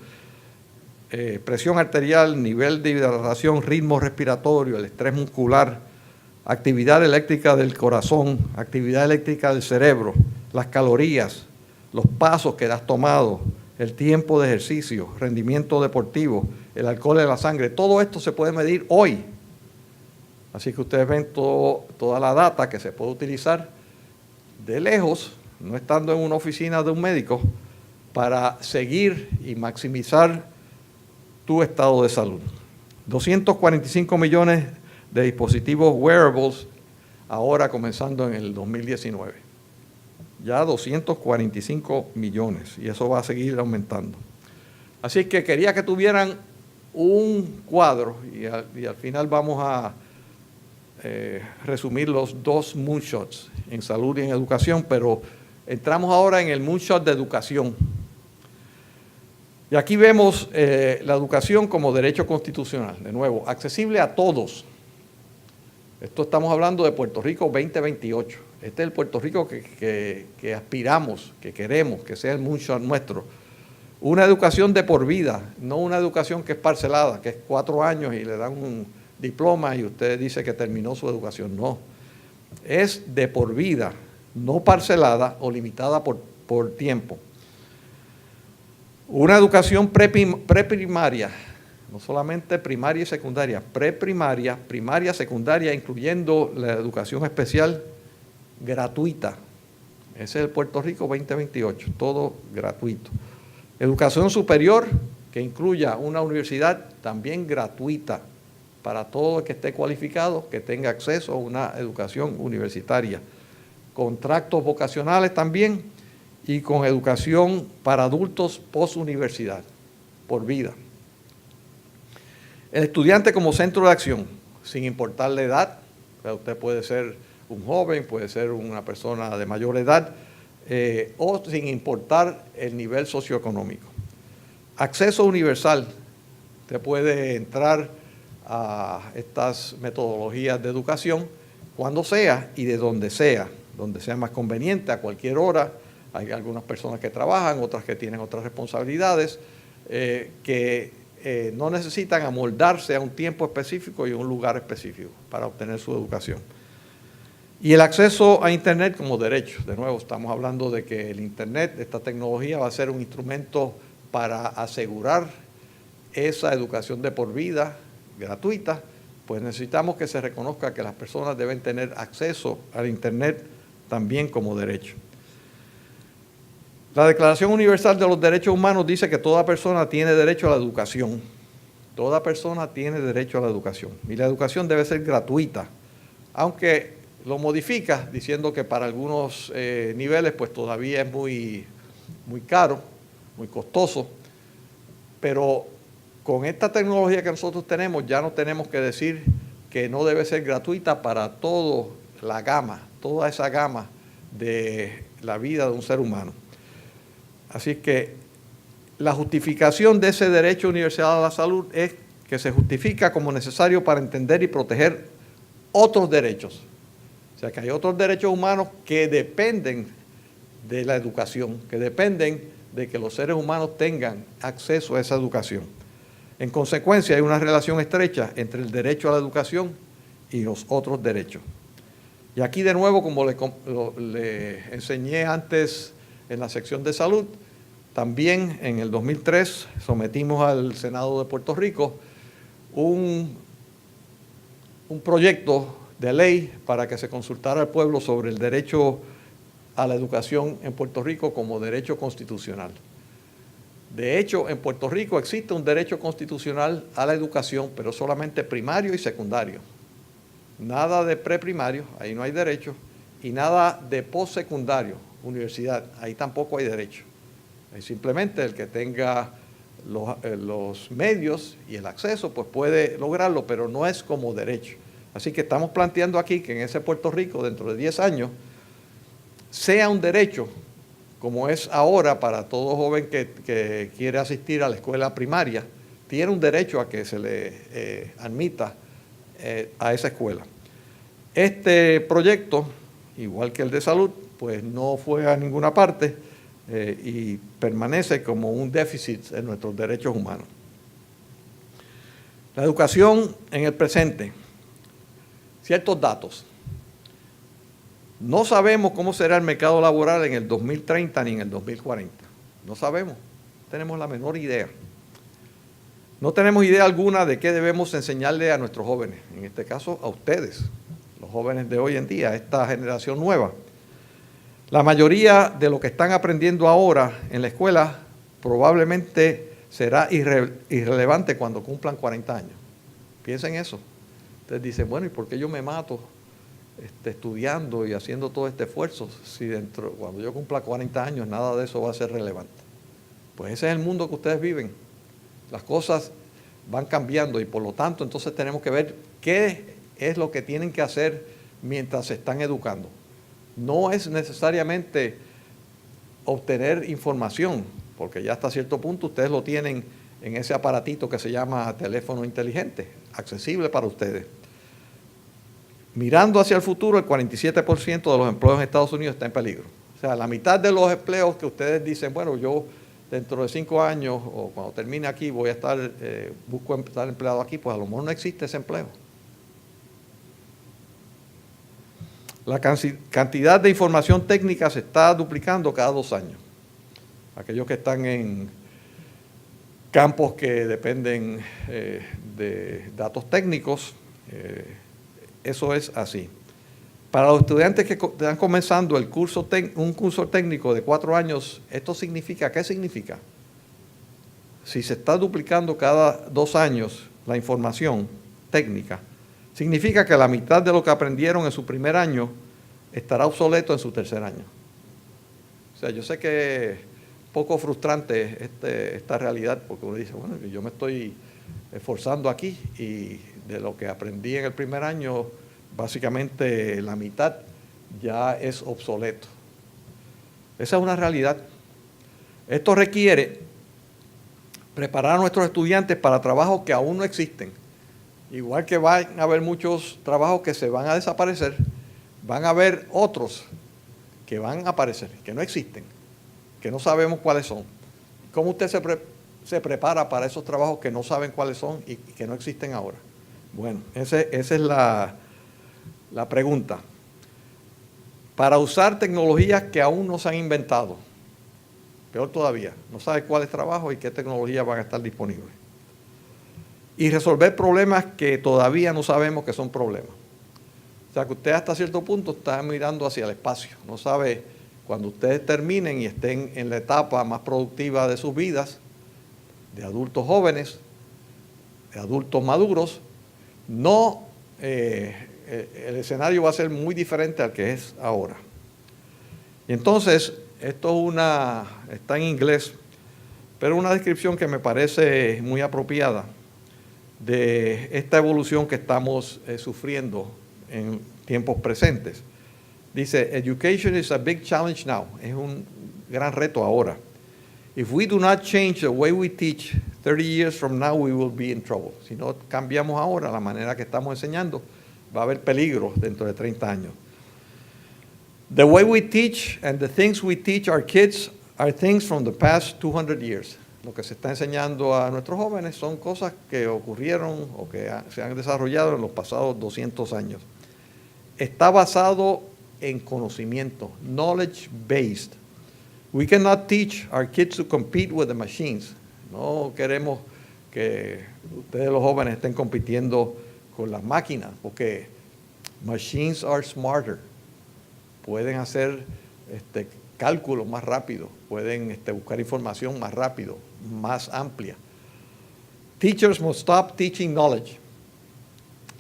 presión arterial, nivel de hidratación, ritmo respiratorio, el estrés muscular, actividad eléctrica del corazón, actividad eléctrica del cerebro, las calorías, los pasos que has tomado, el tiempo de ejercicio, rendimiento deportivo, el alcohol en la sangre. Todo esto se puede medir hoy. Así que ustedes ven toda la data que se puede utilizar de lejos, no estando en una oficina de un médico, para seguir y maximizar tu estado de salud. 245 millones de dispositivos wearables ahora comenzando en el 2019. Ya 245 millones y eso va a seguir aumentando. Así que quería que tuvieran un cuadro y al final vamos a resumir los dos moonshots en salud y en educación, pero entramos ahora en el moonshot de educación. Y aquí vemos la educación como derecho constitucional, de nuevo, accesible a todos. Esto estamos hablando de Puerto Rico 2028. Este es el Puerto Rico que aspiramos, que queremos, que sea el moonshot nuestro. Una educación de por vida, no una educación que es parcelada, que es 4 años y le dan un diploma y usted dice que terminó su educación. No, es de por vida, no parcelada o limitada por tiempo. Una educación preprimaria, no solamente primaria y secundaria, preprimaria, primaria, secundaria, incluyendo la educación especial gratuita. Ese es el Puerto Rico 2028, todo gratuito. Educación superior, que incluya una universidad también gratuita para todo el que esté cualificado, que tenga acceso a una educación universitaria. Contratos vocacionales también y con educación para adultos postuniversidad, por vida. El estudiante como centro de acción, sin importar la edad, usted puede ser un joven, puede ser una persona de mayor edad, o sin importar el nivel socioeconómico. Acceso universal, usted puede entrar a estas metodologías de educación cuando sea y de donde sea más conveniente, a cualquier hora. Hay algunas personas que trabajan, otras que tienen otras responsabilidades, que no necesitan amoldarse a un tiempo específico y a un lugar específico para obtener su educación. Y el acceso a Internet como derecho. De nuevo, estamos hablando de que el Internet, esta tecnología, va a ser un instrumento para asegurar esa educación de por vida gratuita, pues necesitamos que se reconozca que las personas deben tener acceso al Internet también como derecho. La Declaración Universal de los Derechos Humanos dice que toda persona tiene derecho a la educación. Toda persona tiene derecho a la educación. Y la educación debe ser gratuita, aunque lo modifica diciendo que para algunos niveles pues todavía es muy caro, muy costoso, pero con esta tecnología que nosotros tenemos, ya no tenemos que decir que no debe ser gratuita para toda esa gama de la vida de un ser humano. Así que la justificación de ese derecho universal a la salud es que se justifica como necesario para entender y proteger otros derechos. O sea que hay otros derechos humanos que dependen de la educación, que dependen de que los seres humanos tengan acceso a esa educación. En consecuencia, hay una relación estrecha entre el derecho a la educación y los otros derechos. Y aquí de nuevo, como le enseñé antes en la sección de salud, también en el 2003 sometimos al Senado de Puerto Rico un proyecto de ley para que se consultara al pueblo sobre el derecho a la educación en Puerto Rico como derecho constitucional. De hecho, en Puerto Rico existe un derecho constitucional a la educación, pero solamente primario y secundario. Nada de preprimario, ahí no hay derecho, y nada de postsecundario, universidad, ahí tampoco hay derecho. Simplemente el que tenga los medios y el acceso, pues puede lograrlo, pero no es como derecho. Así que estamos planteando aquí que en ese Puerto Rico, dentro de 10 años, sea un derecho, como es ahora para todo joven que quiere asistir a la escuela primaria, tiene un derecho a que se le admita a esa escuela. Este proyecto igual que el de salud, pues no fue a ninguna parte y permanece como un déficit en nuestros derechos humanos. La educación en el presente. Ciertos datos. No sabemos cómo será el mercado laboral en el 2030 ni en el 2040. No sabemos. No tenemos la menor idea. No tenemos idea alguna de qué debemos enseñarle a nuestros jóvenes, en este caso a ustedes, los jóvenes de hoy en día, esta generación nueva. La mayoría de lo que están aprendiendo ahora en la escuela probablemente será irrelevante cuando cumplan 40 años. Piensen eso. Ustedes dicen, bueno, ¿y por qué yo me mato estudiando y haciendo todo este esfuerzo si cuando yo cumpla 40 años nada de eso va a ser relevante? Pues ese es el mundo que ustedes viven. Las cosas van cambiando y por lo tanto entonces tenemos que ver qué es lo que tienen que hacer mientras se están educando. No es necesariamente obtener información, porque ya hasta cierto punto ustedes lo tienen en ese aparatito que se llama teléfono inteligente, accesible para ustedes. Mirando hacia el futuro, el 47% de los empleos en Estados Unidos está en peligro. O sea, la mitad de los empleos que ustedes dicen, bueno, yo dentro de 5 años o cuando termine aquí voy a estar, busco estar empleado aquí, pues a lo mejor no existe ese empleo. La cantidad de información técnica se está duplicando cada 2 años. Aquellos que están en campos que dependen de datos técnicos, eso es así. Para los estudiantes que están comenzando un curso técnico de 4 años, ¿esto significa? ¿Qué significa? Si se está duplicando cada 2 años la información técnica, significa que la mitad de lo que aprendieron en su primer año estará obsoleto en su tercer año. O sea, yo sé que es poco frustrante esta realidad, porque uno dice, bueno, yo me estoy esforzando aquí y de lo que aprendí en el primer año, básicamente la mitad ya es obsoleto. Esa es una realidad. Esto requiere preparar a nuestros estudiantes para trabajos que aún no existen. Igual que van a haber muchos trabajos que se van a desaparecer, van a haber otros que van a aparecer, que no existen, que no sabemos cuáles son. ¿Cómo usted se prepara para esos trabajos que no saben cuáles son y que no existen ahora? Bueno, esa es la pregunta. Para usar tecnologías que aún no se han inventado, peor todavía, no sabe cuáles trabajos y qué tecnologías van a estar disponibles. Y resolver problemas que todavía no sabemos que son problemas. O sea, que usted hasta cierto punto está mirando hacia el espacio. No sabe, cuando ustedes terminen y estén en la etapa más productiva de sus vidas, de adultos jóvenes, de adultos maduros, el escenario va a ser muy diferente al que es ahora. Y entonces, esto está en inglés, pero una descripción que me parece muy apropiada de esta evolución que estamos sufriendo en tiempos presentes. Dice, education is a big challenge now. Es un gran reto ahora. If we do not change the way we teach, 30 years from now we will be in trouble. Si no cambiamos ahora la manera que estamos enseñando, va a haber peligro dentro de 30 años. The way we teach and the things we teach our kids are things from the past 200 years. Lo que se está enseñando a nuestros jóvenes son cosas que ocurrieron o que se han desarrollado en los pasados 200 años. Está basado en conocimiento, knowledge-based. We cannot teach our kids to compete with the machines. No queremos que ustedes los jóvenes estén compitiendo con las máquinas, porque machines are smarter. Pueden hacer cálculos más rápido, pueden buscar información más rápido, más amplia. Teachers must stop teaching knowledge.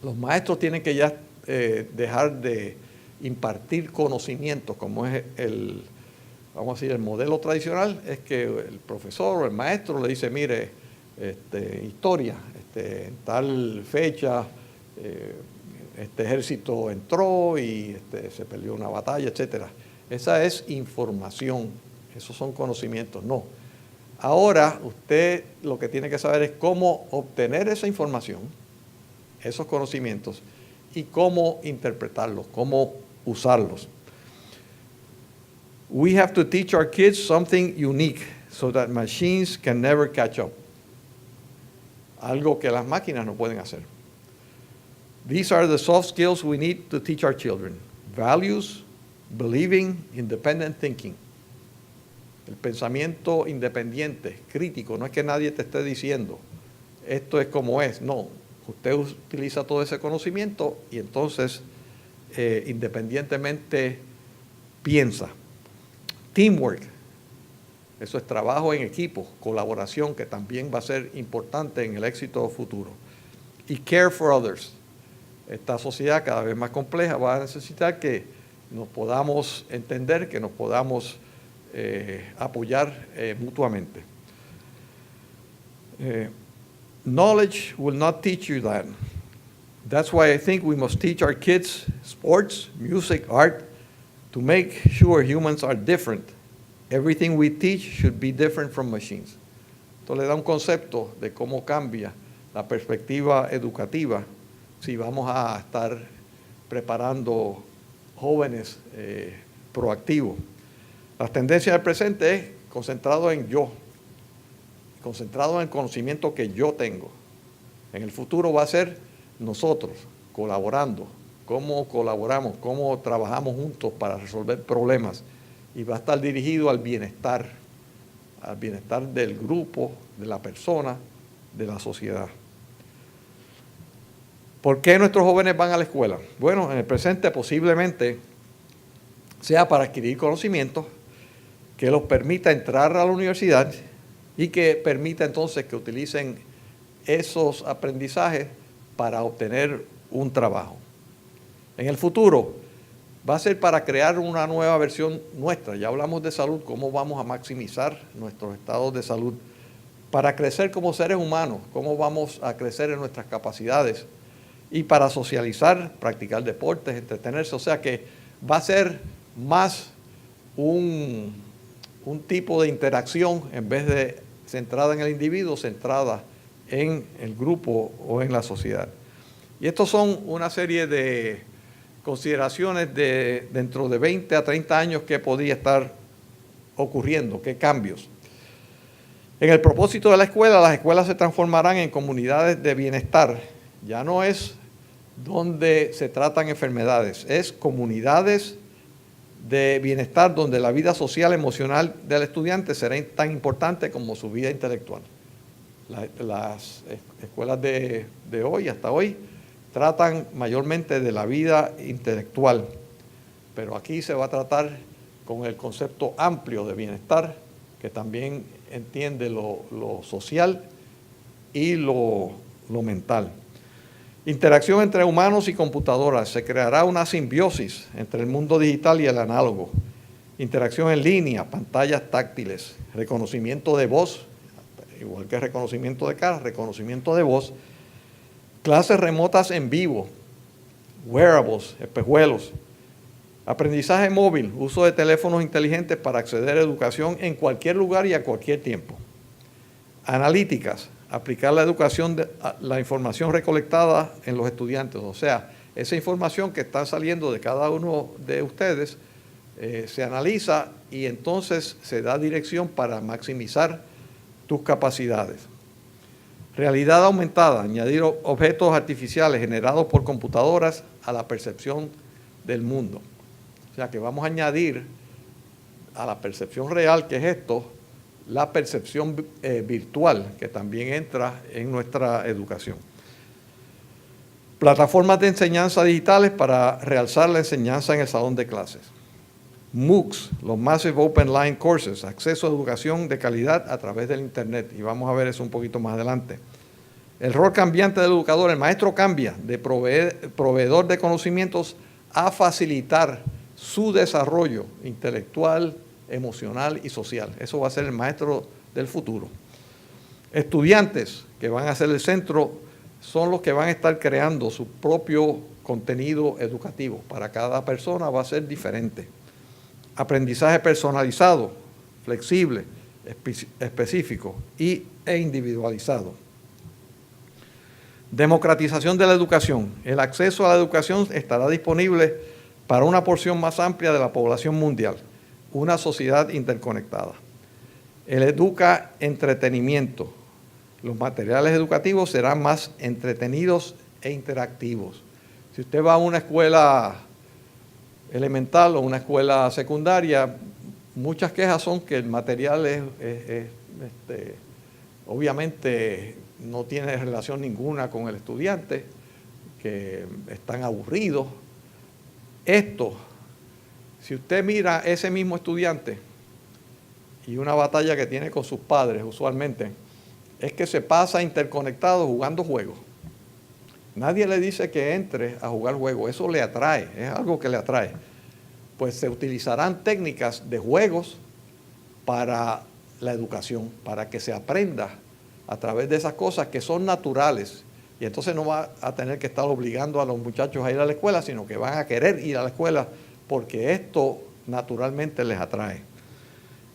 Los maestros tienen que ya dejar de impartir conocimiento, como es el modelo tradicional, es que el profesor o el maestro le dice, mire, historia, en tal fecha, este ejército entró y se peleó una batalla, etcétera. Esa es información, esos son conocimientos, no. Ahora usted lo que tiene que saber es cómo obtener esa información, esos conocimientos, y cómo interpretarlos, cómo usarlos. We have to teach our kids something unique so that machines can never catch up. Algo que las máquinas no pueden hacer. These are the soft skills we need to teach our children. Values, believing, independent thinking. El pensamiento independiente, crítico, no es que nadie te esté diciendo, esto es como es, no. Usted utiliza todo ese conocimiento y entonces independientemente piensa. Teamwork, eso es trabajo en equipo, colaboración, que también va a ser importante en el éxito futuro. Y care for others. Esta sociedad cada vez más compleja va a necesitar que nos podamos entender, que nos podamos apoyar mutuamente. Knowledge will not teach you that. That's why I think we must teach our kids sports, music, art, to make sure humans are different. Everything we teach should be different from machines. Esto le da un concepto de cómo cambia la perspectiva educativa si vamos a estar preparando jóvenes proactivos. Las tendencias del presente es concentrado en yo, concentrado en el conocimiento que yo tengo. En el futuro va a ser nosotros colaborando, cómo colaboramos, cómo trabajamos juntos para resolver problemas, y va a estar dirigido al bienestar del grupo, de la persona, de la sociedad. ¿Por qué nuestros jóvenes van a la escuela? Bueno, en el presente posiblemente sea para adquirir conocimientos que los permita entrar a la universidad y que permita entonces que utilicen esos aprendizajes para obtener un trabajo. En el futuro va a ser para crear una nueva versión nuestra. Ya hablamos de salud, cómo vamos a maximizar nuestros estados de salud para crecer como seres humanos, cómo vamos a crecer en nuestras capacidades y para socializar, practicar deportes, entretenerse. O sea que va a ser más un tipo de interacción en vez de centrada en el individuo, centrada en el grupo o en la sociedad. Y estos son una serie de consideraciones de dentro de 20 a 30 años que podría estar ocurriendo, qué cambios. En el propósito de la escuela, las escuelas se transformarán en comunidades de bienestar. Ya no es donde se tratan enfermedades, es comunidades de bienestar donde la vida social, emocional del estudiante será tan importante como su vida intelectual. Las escuelas de hoy, hasta hoy, tratan mayormente de la vida intelectual, pero aquí se va a tratar con el concepto amplio de bienestar, que también entiende lo social y lo mental. Interacción entre humanos y computadoras. Se creará una simbiosis entre el mundo digital y el análogo. Interacción en línea, pantallas táctiles, reconocimiento de voz, igual que reconocimiento de cara, reconocimiento de voz, clases remotas en vivo, wearables, espejuelos, aprendizaje móvil, uso de teléfonos inteligentes para acceder a educación en cualquier lugar y a cualquier tiempo. Analíticas, aplicar la educación, la información recolectada en los estudiantes, o sea, esa información que está saliendo de cada uno de ustedes se analiza y entonces se da dirección para maximizar tus capacidades. Realidad aumentada, añadir objetos artificiales generados por computadoras a la percepción del mundo. O sea que vamos a añadir a la percepción real, que es esto, la percepción virtual, que también entra en nuestra educación. Plataformas de enseñanza digitales para realzar la enseñanza en el salón de clases. MOOCs, los Massive Open Line Courses, acceso a educación de calidad a través del Internet, y vamos a ver eso un poquito más adelante. El rol cambiante del educador, el maestro cambia de proveedor de conocimientos a facilitar su desarrollo intelectual, emocional y social. Eso va a ser el maestro del futuro. Estudiantes que van a ser el centro son los que van a estar creando su propio contenido educativo. Para cada persona va a ser diferente. Aprendizaje personalizado, flexible, específico e individualizado. Democratización de la educación. El acceso a la educación estará disponible para una porción más amplia de la población mundial. una sociedad interconectada. Él educa entretenimiento. Los materiales educativos serán más entretenidos e interactivos. Si usted va a una escuela elemental o una escuela secundaria, muchas quejas son que el material obviamente no tiene relación ninguna con el estudiante, que están aburridos. Esto, si usted mira ese mismo estudiante y una batalla que tiene con sus padres usualmente, es que se pasa interconectado jugando juegos. Nadie le dice que entre a jugar juegos, eso le atrae, es algo que le atrae. Pues se utilizarán técnicas de juegos para la educación, para que se aprenda a través de esas cosas que son naturales. Y entonces no va a tener que estar obligando a los muchachos a ir a la escuela, sino que van a querer ir a la escuela porque esto naturalmente les atrae.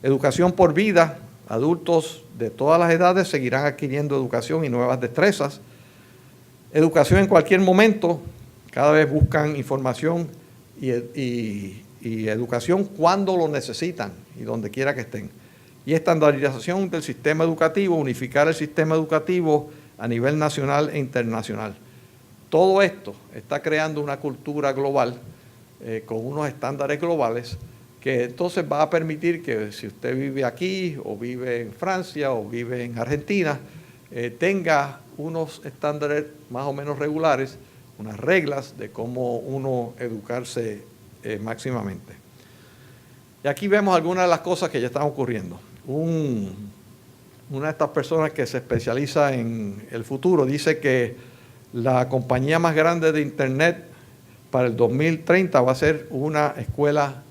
Educación por vida. Adultos de todas las edades seguirán adquiriendo educación y nuevas destrezas. Educación en cualquier momento. Cada vez buscan información y educación cuando lo necesitan y donde quiera que estén. Y estandarización del sistema educativo, unificar el sistema educativo a nivel nacional e internacional. Todo esto está creando una cultura global con unos estándares globales que entonces va a permitir que si usted vive aquí o vive en Francia o vive en Argentina, tenga unos estándares más o menos regulares, unas reglas de cómo uno educarse máximamente. Y aquí vemos algunas de las cosas que ya están ocurriendo. Una de estas personas que se especializa en el futuro dice que la compañía más grande de Internet para el 2030 va a ser una escuela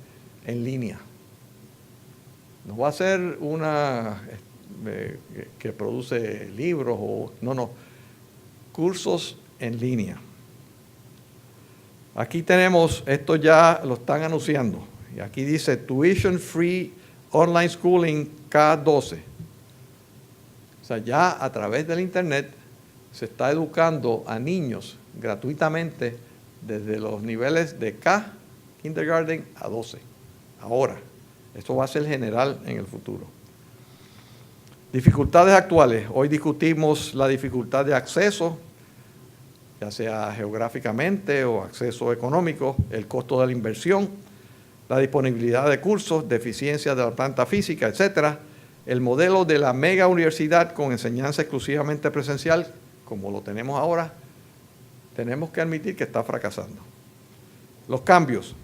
en línea. No va a ser una que produce libros o no, cursos en línea. Aquí tenemos, esto ya lo están anunciando, y aquí dice Tuition Free Online Schooling K12. O sea, ya a través del Internet se está educando a niños gratuitamente desde los niveles de K, Kindergarten, a 12. Ahora, esto va a ser general en el futuro. Dificultades actuales. Hoy discutimos la dificultad de acceso, ya sea geográficamente o acceso económico, el costo de la inversión, la disponibilidad de cursos, deficiencias de la planta física, etcétera. El modelo de la mega universidad con enseñanza exclusivamente presencial, como lo tenemos ahora, tenemos que admitir que está fracasando. Los cambios.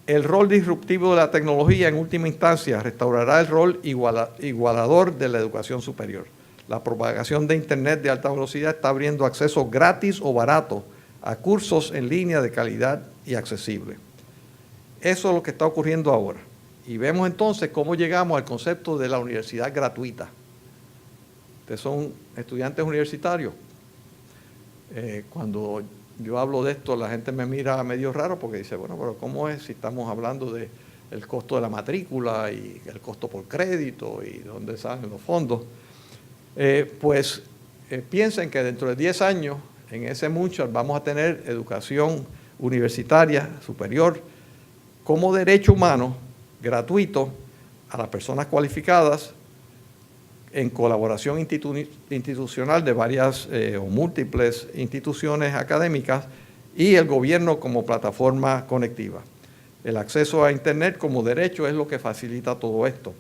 El rol disruptivo de la tecnología en última instancia restaurará el rol igualador de la educación superior. La propagación de Internet de alta velocidad está abriendo acceso gratis o barato a cursos en línea de calidad y accesible. Eso es lo que está ocurriendo ahora. Y vemos entonces cómo llegamos al concepto de la universidad gratuita. Ustedes son estudiantes universitarios. Cuando yo hablo de esto, la gente me mira medio raro porque dice, bueno, pero ¿cómo es si estamos hablando del costo de la matrícula y el costo por crédito y dónde salen los fondos? Piensen que dentro de 10 años, en ese Moonshot, vamos a tener educación universitaria superior como derecho humano gratuito a las personas cualificadas en colaboración institucional de varias o múltiples instituciones académicas y el gobierno como plataforma conectiva. El acceso a Internet como derecho es lo que facilita todo esto.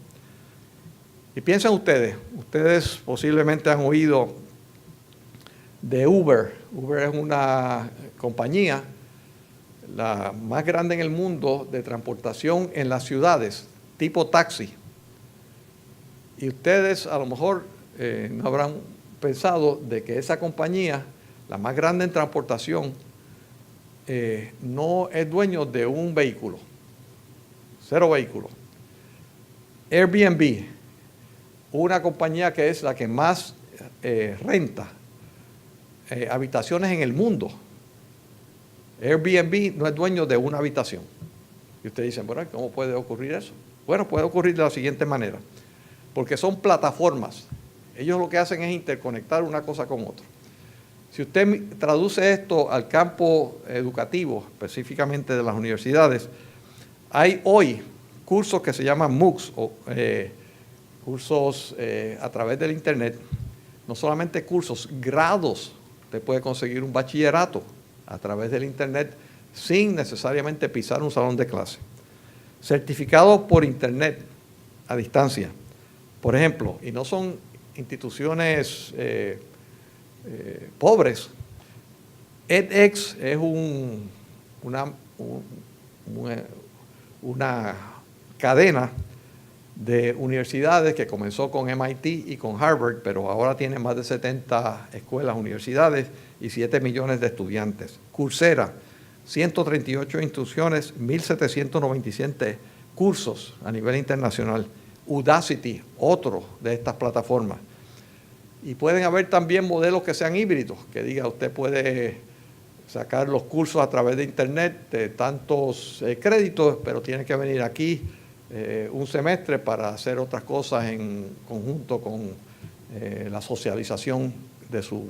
Y piensen ustedes posiblemente han oído de Uber. Uber es una compañía, la más grande en el mundo de transportación en las ciudades, tipo taxi. Y ustedes a lo mejor no habrán pensado de que esa compañía, la más grande en transportación, no es dueño de un vehículo, 0 vehículos. Airbnb, una compañía que es la que más renta habitaciones en el mundo. Airbnb no es dueño de una habitación. Y ustedes dicen, bueno, ¿cómo puede ocurrir eso? Bueno, puede ocurrir de la siguiente manera. Porque son plataformas. Ellos lo que hacen es interconectar una cosa con otra. Si usted traduce esto al campo educativo, específicamente de las universidades, hay hoy cursos que se llaman MOOCs, o cursos a través del Internet. No solamente cursos, grados. Usted puede conseguir un bachillerato a través del Internet sin necesariamente pisar un salón de clase. Certificados por Internet a distancia. Por ejemplo, y no son instituciones pobres. edX es una cadena de universidades que comenzó con MIT y con Harvard, pero ahora tiene más de 70 escuelas, universidades y 7 millones de estudiantes. Coursera, 138 instituciones, 1.797 cursos a nivel internacional. Udacity, otro de estas plataformas. Y pueden haber también modelos que sean híbridos, que diga usted puede sacar los cursos a través de Internet de tantos créditos, pero tiene que venir aquí un semestre para hacer otras cosas en conjunto con la socialización de sus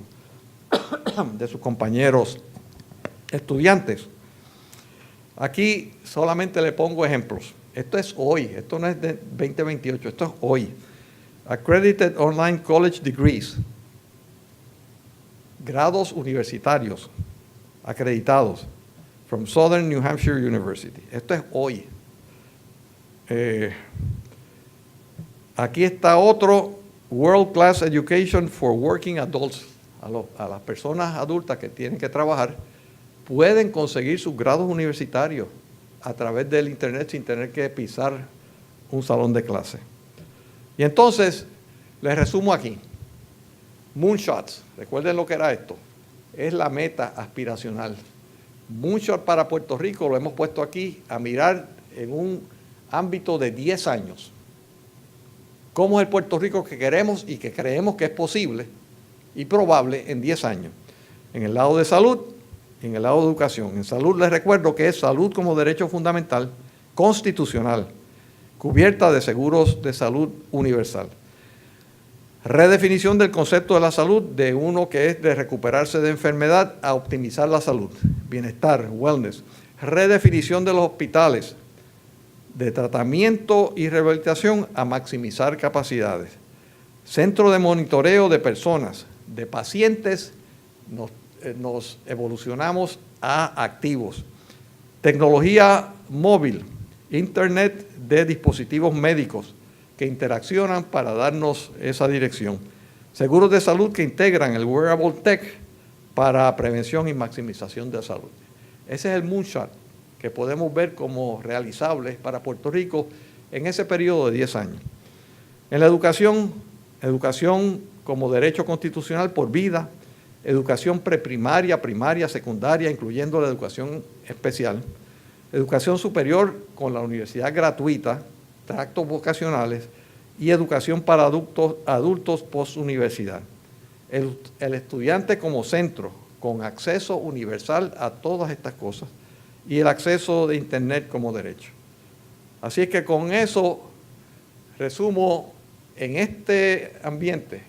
compañeros estudiantes. Aquí solamente le pongo ejemplos. Esto es hoy, esto no es de 2028, esto es hoy. Accredited Online College Degrees, grados universitarios acreditados from Southern New Hampshire University. Esto es hoy. Aquí está otro, World Class Education for Working Adults. A las personas adultas que tienen que trabajar pueden conseguir sus grados universitarios a través del Internet sin tener que pisar un salón de clase. Y entonces, les resumo aquí. Moonshots, recuerden lo que era esto. Es la meta aspiracional. Moonshot para Puerto Rico lo hemos puesto aquí a mirar en un ámbito de 10 años. ¿Cómo es el Puerto Rico que queremos y que creemos que es posible y probable en 10 años? En el lado de salud y en el lado de educación. En salud les recuerdo que es salud como derecho fundamental, constitucional, cubierta de seguros de salud universal. Redefinición del concepto de la salud de uno que es de recuperarse de enfermedad a optimizar la salud, bienestar, wellness. Redefinición de los hospitales de tratamiento y rehabilitación a maximizar capacidades. Centro de monitoreo de personas, de pacientes, nos evolucionamos a activos. Tecnología móvil, Internet de dispositivos médicos que interaccionan para darnos esa dirección. Seguros de salud que integran el wearable tech para prevención y maximización de salud. Ese es el moonshot que podemos ver como realizable para Puerto Rico en ese periodo de 10 años. En la educación, educación como derecho constitucional por vida, educación preprimaria, primaria, secundaria, incluyendo la educación especial, educación superior con la universidad gratuita, tractos vocacionales y educación para adultos postuniversidad. El estudiante como centro, con acceso universal a todas estas cosas y el acceso de Internet como derecho. Así es que con eso resumo en este ambiente.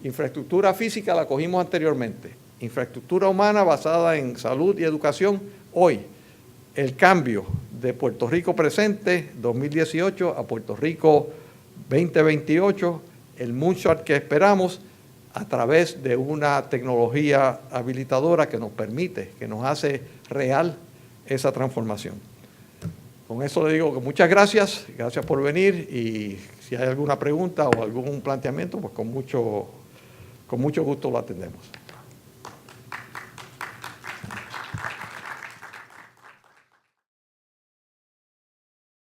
Infraestructura física la cogimos anteriormente. Infraestructura humana basada en salud y educación hoy. El cambio de Puerto Rico presente, 2018, a Puerto Rico 2028, el moonshot que esperamos a través de una tecnología habilitadora que nos permite, que nos hace real esa transformación. Con eso le digo que muchas gracias por venir y si hay alguna pregunta o algún planteamiento, pues con mucho gusto lo atendemos.